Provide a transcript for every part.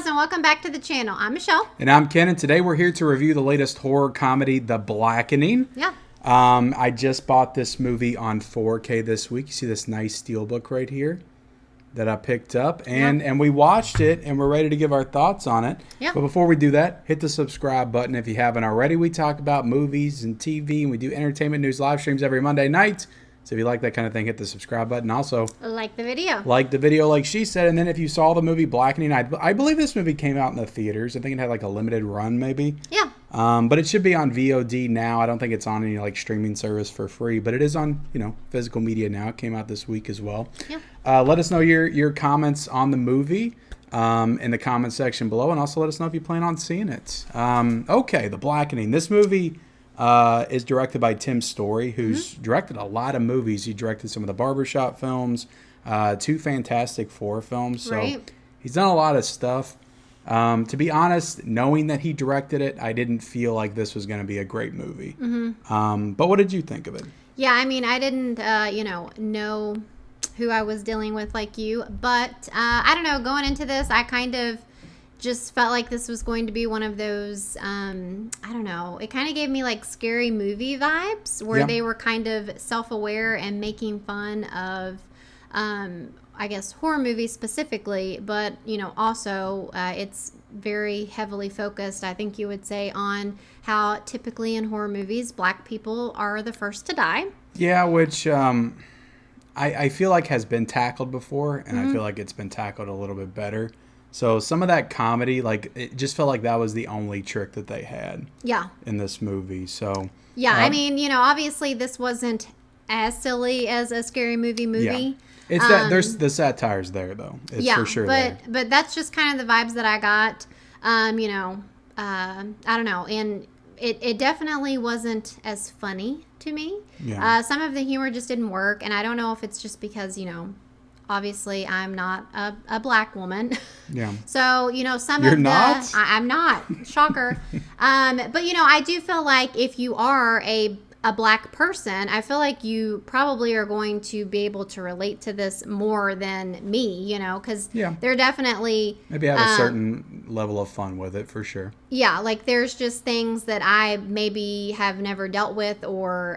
and welcome back to the channel. I'm Michelle. And I'm Ken, and today we're here to review the latest horror comedy, The Blackening. Yeah. I just bought this movie on 4K this week. You see this nice steelbook right here that I picked up, and we watched it, and we're ready to give our thoughts on it. Yeah. But before we do that, hit the subscribe button if you haven't already. We talk about movies and TV, and we do entertainment news live streams every Monday night. So if you like that kind of thing, hit the subscribe button. Also, Like the video. like the video, like she said. And then if you saw the movie Blackening, I believe this movie came out in the theaters. I think it had like a limited run, maybe. Yeah. But it should be on VOD now. I don't think it's on any like streaming service for free, but it is on, physical media now. It came out this week as well. Yeah. Let us know your comments on the movie in the comment section below, and also let us know if you plan on seeing it. Okay, The Blackening. This movie is directed by Tim Story, who's directed a lot of movies. He directed some of the Barbershop films, 2 Fantastic Four films. So Right. he's done a lot of stuff. To be honest, knowing that he directed it, I didn't feel like this was going to be a great movie. But what did you think of it? Yeah, I mean, I didn't, know who I was dealing with like you. But, I don't know, going into this, I kind of just felt like this was going to be one of those, I don't know, it kind of gave me like scary movie vibes where they were kind of self-aware and making fun of, I guess, horror movies specifically, but, also it's very heavily focused, I think you would say, on how typically in horror movies, black people are the first to die. Yeah, which I feel like has been tackled before, and I feel like it's been tackled a little bit better. So some of that comedy, like, it just felt like that was the only trick that they had in this movie. So yeah, I mean, obviously this wasn't as silly as a scary movie. Yeah. It's that there's the satire's there though. It's for sure there. But that's just kind of the vibes that I got. I don't know, and it definitely wasn't as funny to me. Yeah. Some of the humor just didn't work, and I don't know if it's just because obviously I'm not a black woman. Yeah. So, some You're of the... not? I'm not. Shocker. But, I do feel like if you are a black person, I feel like you probably are going to be able to relate to this more than me, because they're definitely... Maybe have a certain level of fun with it, for sure. Yeah, like there's just things that I maybe have never dealt with or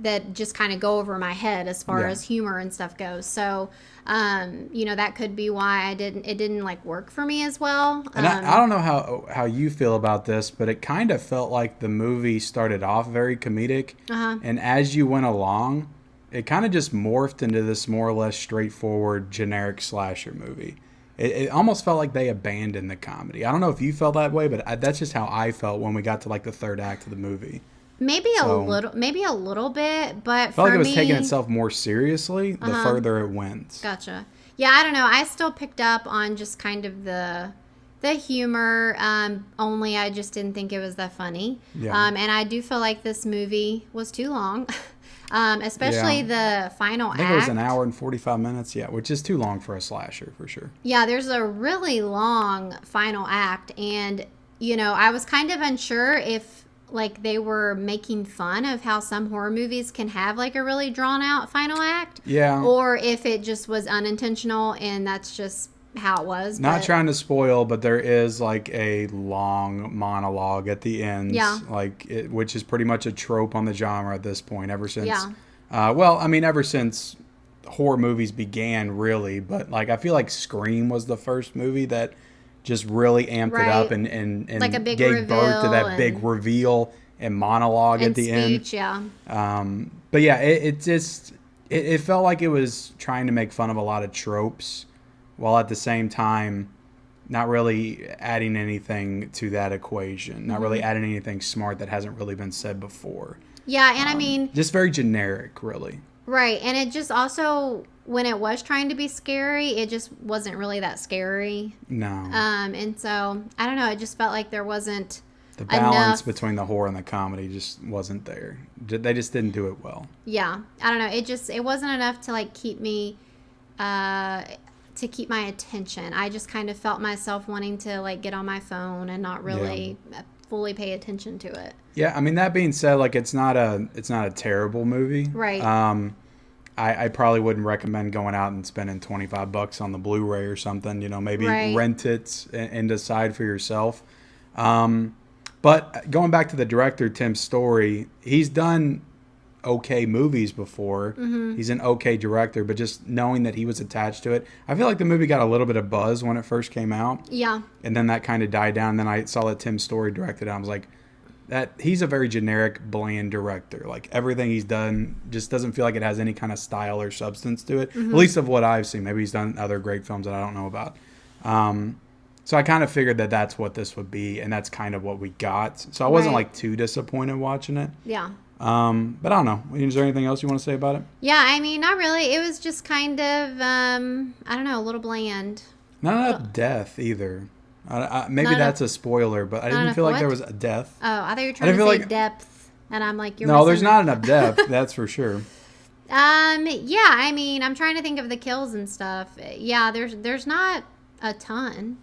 that just kind of go over my head as far as humor and stuff goes. So, that could be why it didn't like work for me as well. And I don't know how you feel about this, but it kind of felt like the movie started off very comedic. And as you went along, it kind of just morphed into this more or less straightforward generic slasher movie. It almost felt like they abandoned the comedy. I don't know if you felt that way, but that's just how I felt when we got to like the third act of the movie. Maybe a little bit, but I felt like it was taking itself more seriously the further it went. Gotcha. Yeah, I don't know. I still picked up on just kind of the humor. Only I just didn't think it was that funny. Yeah. And I do feel like this movie was too long. Especially the final act. I think it was an hour and 45 minutes, which is too long for a slasher, for sure. Yeah, there's a really long final act, and, I was kind of unsure if, like, they were making fun of how some horror movies can have, like, a really drawn-out final act. Yeah. Or if it just was unintentional, and that's just how it was. Not trying to spoil, but there is like a long monologue at the end, which is pretty much a trope on the genre at this point. Ever since, ever since horror movies began, really. But like, I feel like Scream was the first movie that just really amped it up and like a big gave birth to that big reveal and monologue at the end. But yeah, it felt like it was trying to make fun of a lot of tropes, while at the same time not really adding anything to that equation, not really adding anything smart that hasn't really been said before. Yeah, and I mean... just very generic, really. Right, and it just also, when it was trying to be scary, it just wasn't really that scary. No. And so, I don't know, it just felt like there wasn't the balance between the horror and the comedy just wasn't there. They just didn't do it well. Yeah, I don't know, it wasn't enough to, like, keep me... to keep my attention. I just kind of felt myself wanting to like get on my phone and not really fully pay attention to it. Yeah, I mean, that being said, like it's not a terrible movie. Right. I probably wouldn't recommend going out and spending $25 on the Blu-ray or something. You know, maybe Right. rent it and decide for yourself. But going back to the director, Tim Story, he's done okay movies before. He's an okay director, but just knowing that he was attached to it, I feel like the movie got a little bit of buzz when it first came out. Yeah. And then that kind of died down. Then I saw that Tim Story directed it. I was like, that he's a very generic, bland director. Like everything he's done just doesn't feel like it has any kind of style or substance to it. At least of what I've seen. Maybe he's done other great films that I don't know about. So I kind of figured that that's what this would be, and that's kind of what we got. So I wasn't like too disappointed watching it. Yeah. But I don't know. Is there anything else you want to say about it? Yeah, I mean, not really. It was just kind of, I don't know, a little bland. Not enough death either. Maybe that's a spoiler, but I didn't feel like there was a death. Oh, I thought you were trying to say depth, and I'm like, you're no, there's not enough depth. That's for sure. Yeah, I mean, I'm trying to think of the kills and stuff. Yeah, there's not a ton.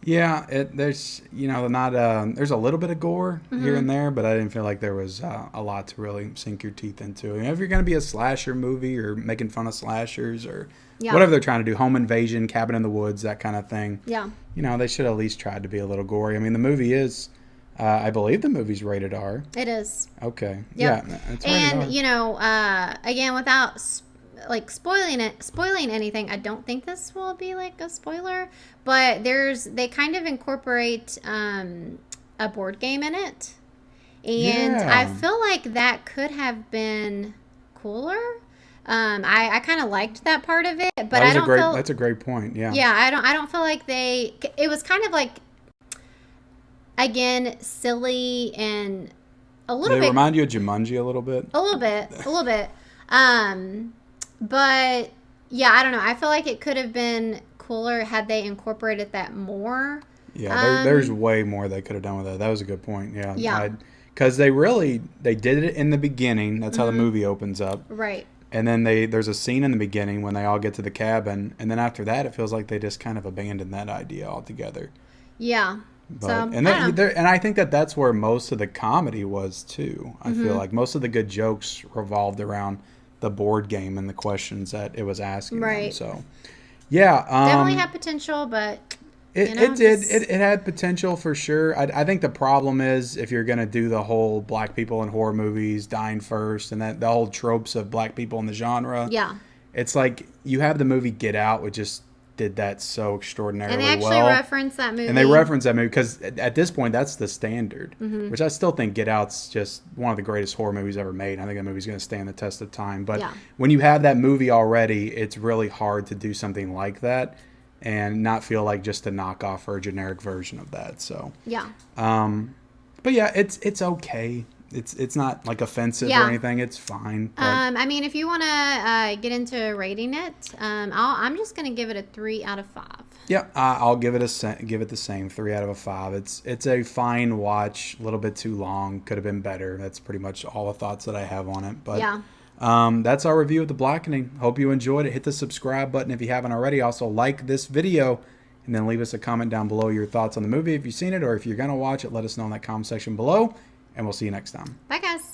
Yeah, there's not there's a little bit of gore here and there, but I didn't feel like there was a lot to really sink your teeth into. You know, if you're going to be a slasher movie or making fun of slashers or whatever they're trying to do, home invasion, cabin in the woods, that kind of thing. Yeah. You know, they should at least try to be a little gory. I mean, the movie is, I believe the movie's rated R. It is. Okay. Yep. Yeah, it's rated R. And you know, again, without spoiling anything, I don't think this will be like a spoiler, but they kind of incorporate a board game in it, and I feel like that could have been cooler. I kind of liked that part of it, but I don't feel that's a great point. Yeah. Yeah, I don't feel like it was kind of like, again, silly and a little bit. They remind you of Jumanji a little bit. A little bit. But yeah, I don't know. I feel like it could have been cooler had they incorporated that more. Yeah, there's way more they could have done with that. That was a good point. Yeah. Yeah. Because they did it in the beginning. That's how the movie opens up. Right. And then there's a scene in the beginning when they all get to the cabin, and then after that, it feels like they just kind of abandoned that idea altogether. Yeah. And I think that's where most of the comedy was too. I feel like most of the good jokes revolved around the board game and the questions that it was asking them. So, yeah, definitely had potential, but it had potential for sure. I think the problem is if you're gonna do the whole black people in horror movies dying first and that the whole tropes of black people in the genre. Yeah, it's like you have the movie Get Out, which just did that so extraordinarily well. And they actually reference that movie. And they reference that movie because at this point, that's the standard, which I still think Get Out's just one of the greatest horror movies ever made. I think that movie's going to stand the test of time. But when you have that movie already, it's really hard to do something like that and not feel like just a knockoff or a generic version of that. So, yeah. But yeah, it's okay. It's not like offensive or anything. It's fine. I mean, if you want to get into rating it, I'm just going to give it a 3 out of 5. Yeah, I'll give it the same 3 out of 5. It's a fine watch. A little bit too long. Could have been better. That's pretty much all the thoughts that I have on it. But that's our review of The Blackening. Hope you enjoyed it. Hit the subscribe button if you haven't already. Also like this video. And then leave us a comment down below your thoughts on the movie if you've seen it, or if you're going to watch it, let us know in that comment section below. And we'll see you next time. Bye, guys.